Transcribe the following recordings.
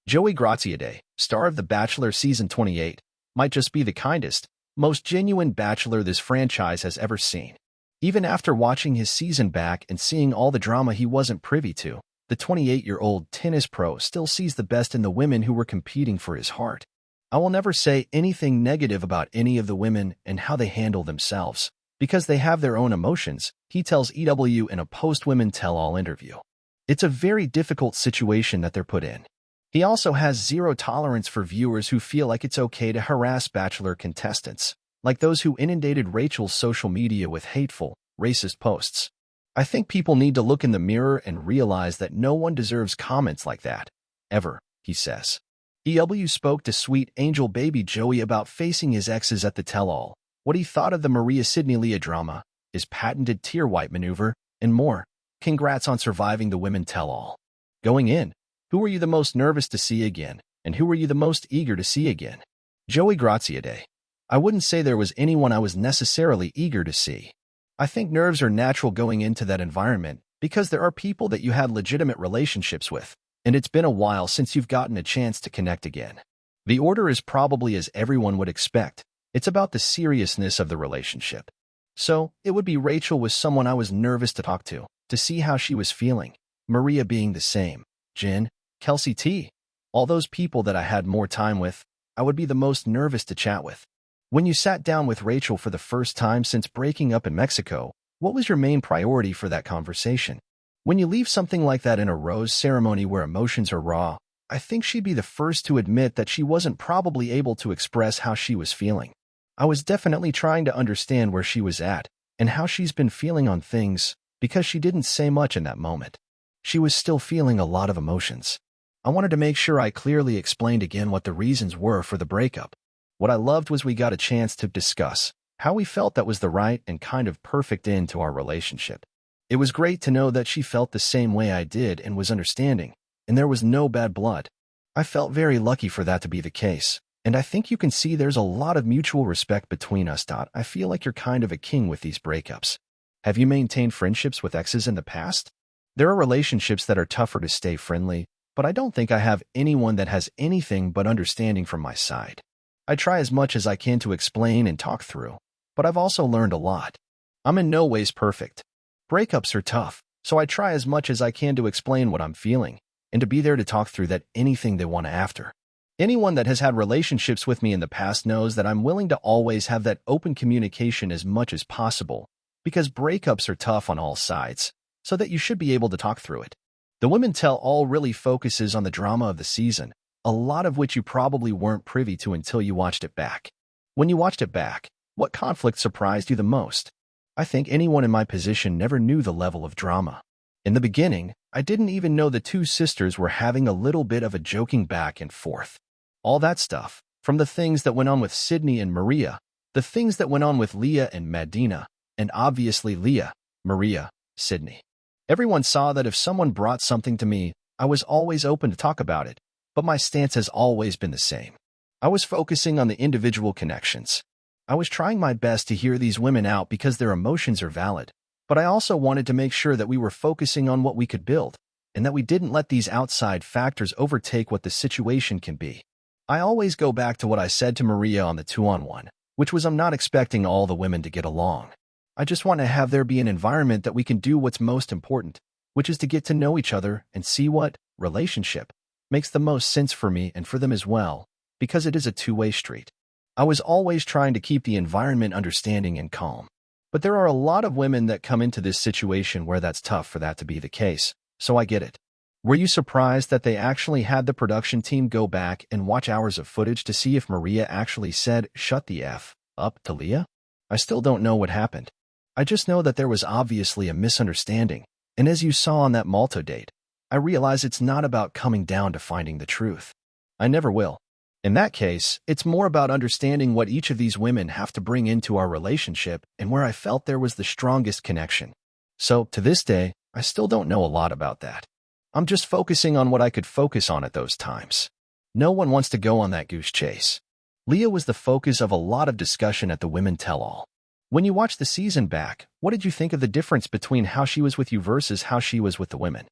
Joey Graziadei, star of The Bachelor Season 28, might just be the kindest, most genuine bachelor this franchise has ever seen. Even after watching his season back and seeing all the drama he wasn't privy to, the 28-year-old tennis pro still sees the best in the women who were competing for his heart. I will never say anything negative about any of the women and how they handle themselves, because they have their own emotions, he tells EW in a post-Women Tell-All interview. It's a very difficult situation that they're put in. He also has zero tolerance for viewers who feel like it's okay to harass Bachelor contestants, like those who inundated Rachel's social media with hateful, racist posts. I think people need to look in the mirror and realize that no one deserves comments like that, ever, he says. EW spoke to sweet angel baby Joey about facing his exes at the tell-all, what he thought of the Maria-Sydney-Leah drama, his patented tear-wipe maneuver, and more. Congrats on surviving the Women Tell-All. Going in, who were you the most nervous to see again, and who were you the most eager to see again? Joey Graziadei. I wouldn't say there was anyone I was necessarily eager to see. I think nerves are natural going into that environment because there are people that you had legitimate relationships with, and it's been a while since you've gotten a chance to connect again. The order is probably as everyone would expect. It's about the seriousness of the relationship. So, it would be Rachel was someone I was nervous to talk to see how she was feeling. Maria being the same. Jen, Kelsey T. All those people that I had more time with, I would be the most nervous to chat with. When you sat down with Rachel for the first time since breaking up in Mexico, what was your main priority for that conversation? When you leave something like that in a rose ceremony where emotions are raw, I think she'd be the first to admit that she wasn't probably able to express how she was feeling. I was definitely trying to understand where she was at and how she's been feeling on things because she didn't say much in that moment. She was still feeling a lot of emotions. I wanted to make sure I clearly explained again what the reasons were for the breakup. What I loved was we got a chance to discuss how we felt that was the right and kind of perfect end to our relationship. It was great to know that she felt the same way I did and was understanding, and there was no bad blood. I felt very lucky for that to be the case, and I think you can see there's a lot of mutual respect between us. I feel like you're kind of a king with these breakups. Have you maintained friendships with exes in the past? There are relationships that are tougher to stay friendly, but I don't think I have anyone that has anything but understanding from my side. I try as much as I can to explain and talk through, but I've also learned a lot. I'm in no ways perfect. Breakups are tough, so I try as much as I can to explain what I'm feeling and to be there to talk through that anything they want after. Anyone that has had relationships with me in the past knows that I'm willing to always have that open communication as much as possible, because breakups are tough on all sides, so that you should be able to talk through it. The Women Tell-All really focuses on the drama of the season, a lot of which you probably weren't privy to until you watched it back. When you watched it back, what conflict surprised you the most? I think anyone in my position never knew the level of drama. In the beginning, I didn't even know the two sisters were having a little bit of a joking back and forth. All that stuff, from the things that went on with Sydney and Maria, the things that went on with Leah and Madina, and obviously Leah, Maria, Sydney. Everyone saw that if someone brought something to me, I was always open to talk about it, but my stance has always been the same. I was focusing on the individual connections. I was trying my best to hear these women out because their emotions are valid, but I also wanted to make sure that we were focusing on what we could build, and that we didn't let these outside factors overtake what the situation can be. I always go back to what I said to Maria on the 2-on-1, which was I'm not expecting all the women to get along. I just want to have there be an environment that we can do what's most important, which is to get to know each other and see what relationship makes the most sense for me and for them as well, because it is a two-way street. I was always trying to keep the environment understanding and calm. But there are a lot of women that come into this situation where that's tough for that to be the case, so I get it. Were you surprised that they actually had the production team go back and watch hours of footage to see if Maria actually said, "Shut the F up" to Leah? I still don't know what happened. I just know that there was obviously a misunderstanding, and as you saw on that Malta date, I realize it's not about coming down to finding the truth. I never will. In that case, it's more about understanding what each of these women have to bring into our relationship and where I felt there was the strongest connection. So, to this day, I still don't know a lot about that. I'm just focusing on what I could focus on at those times. No one wants to go on that goose chase. Leah was the focus of a lot of discussion at the Women Tell-All. When you watched the season back, what did you think of the difference between how she was with you versus how she was with the women?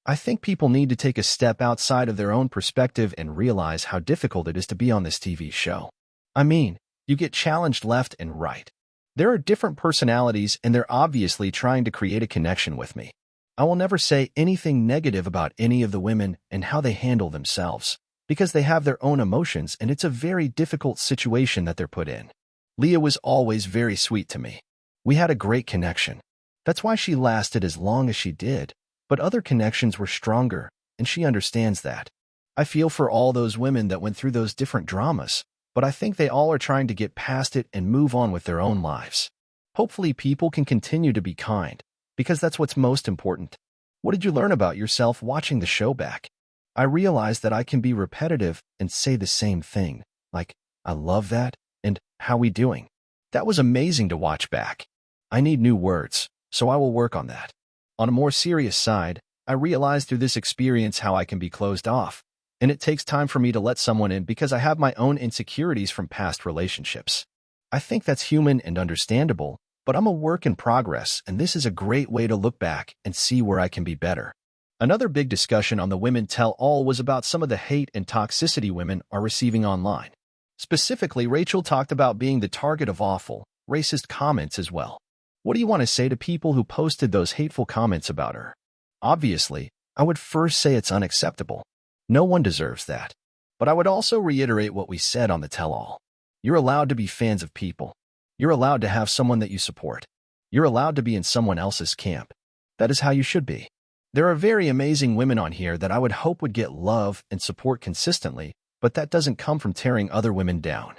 I think people need to take a step outside of their own perspective and realize how difficult it is to be on this TV show. I mean, you get challenged left and right. There are different personalities and they're obviously trying to create a connection with me. I will never say anything negative about any of the women and how they handle themselves, because they have their own emotions and it's a very difficult situation that they're put in. Leah was always very sweet to me. We had a great connection. That's why she lasted as long as she did, but other connections were stronger, and she understands that. I feel for all those women that went through those different dramas, but I think they all are trying to get past it and move on with their own lives. Hopefully people can continue to be kind, because that's what's most important. What did you learn about yourself watching the show back? I realized that I can be repetitive and say the same thing, like, I love that, and how we doing? That was amazing to watch back. I need new words, so I will work on that. On a more serious side, I realized through this experience how I can be closed off, and it takes time for me to let someone in because I have my own insecurities from past relationships. I think that's human and understandable, but I'm a work in progress, and this is a great way to look back and see where I can be better. Another big discussion on the Women Tell All was about some of the hate and toxicity women are receiving online. Specifically, Rachel talked about being the target of awful, racist comments as well. What do you want to say to people who posted those hateful comments about her? Obviously, I would first say it's unacceptable. No one deserves that. But I would also reiterate what we said on the tell-all. You're allowed to be fans of people. You're allowed to have someone that you support. You're allowed to be in someone else's camp. That is how you should be. There are very amazing women on here that I would hope would get love and support consistently, but that doesn't come from tearing other women down.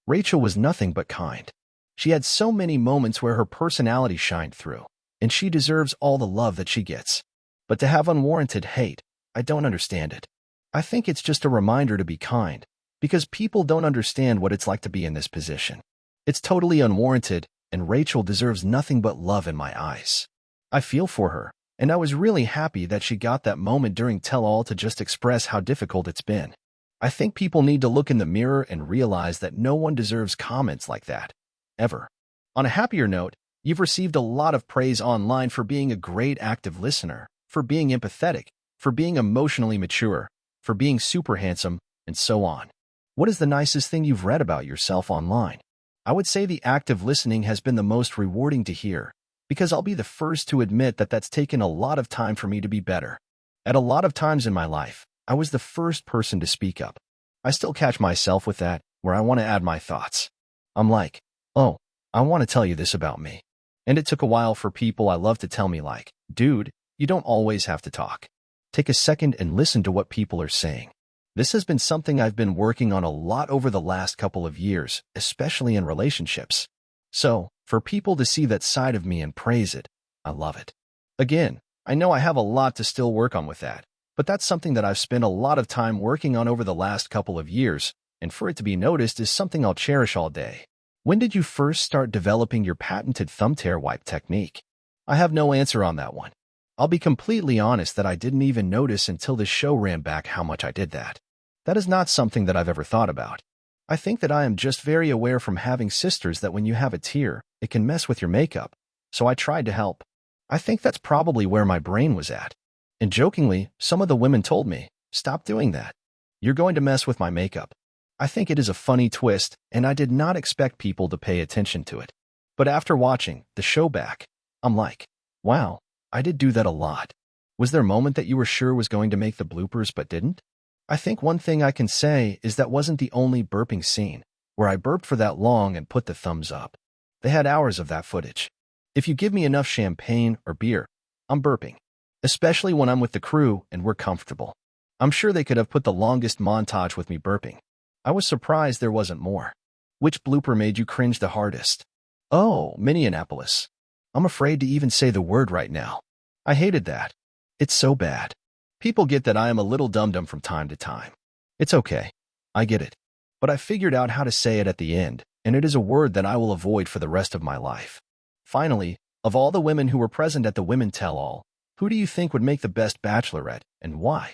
Rachel was nothing but kind. She had so many moments where her personality shined through, and she deserves all the love that she gets. But to have unwarranted hate, I don't understand it. I think it's just a reminder to be kind, because people don't understand what it's like to be in this position. It's totally unwarranted, and Rachel deserves nothing but love in my eyes. I feel for her, and I was really happy that she got that moment during Tell All to just express how difficult it's been. I think people need to look in the mirror and realize that no one deserves comments like that, ever. On a happier note, you've received a lot of praise online for being a great active listener, for being empathetic, for being emotionally mature, for being super handsome, and so on. What is the nicest thing you've read about yourself online? I would say the active listening has been the most rewarding to hear, because I'll be the first to admit that that's taken a lot of time for me to be better. At a lot of times in my life, I was the first person to speak up. I still catch myself with that, where I want to add my thoughts. I'm like, oh, I want to tell you this about me. And it took a while for people I love to tell me like, dude, you don't always have to talk. Take a second and listen to what people are saying. This has been something I've been working on a lot over the last couple of years, especially in relationships. So, for people to see that side of me and praise it, I love it. Again, I know I have a lot to still work on with that, but that's something that I've spent a lot of time working on over the last couple of years, and for it to be noticed is something I'll cherish all day. When did you first start developing your patented thumb tear wipe technique? I have no answer on that one. I'll be completely honest that I didn't even notice until this show ran back how much I did that. That is not something that I've ever thought about. I think that I am just very aware from having sisters that when you have a tear, it can mess with your makeup, so I tried to help. I think that's probably where my brain was at. And jokingly, some of the women told me, stop doing that. You're going to mess with my makeup. I think it is a funny twist, and I did not expect people to pay attention to it. But after watching the show back, I'm like, wow, I did do that a lot. Was there a moment that you were sure was going to make the bloopers but didn't? I think one thing I can say is that wasn't the only burping scene, where I burped for that long and put the thumbs up. They had hours of that footage. If you give me enough champagne or beer, I'm burping. Especially when I'm with the crew and we're comfortable. I'm sure they could have put the longest montage with me burping. I was surprised there wasn't more. Which blooper made you cringe the hardest? Oh, Minneapolis. I'm afraid to even say the word right now. I hated that. It's so bad. People get that I am a little dum-dum from time to time. It's okay. I get it. But I figured out how to say it at the end, and it is a word that I will avoid for the rest of my life. Finally, of all the women who were present at the Women Tell All, who do you think would make the best bachelorette, and why?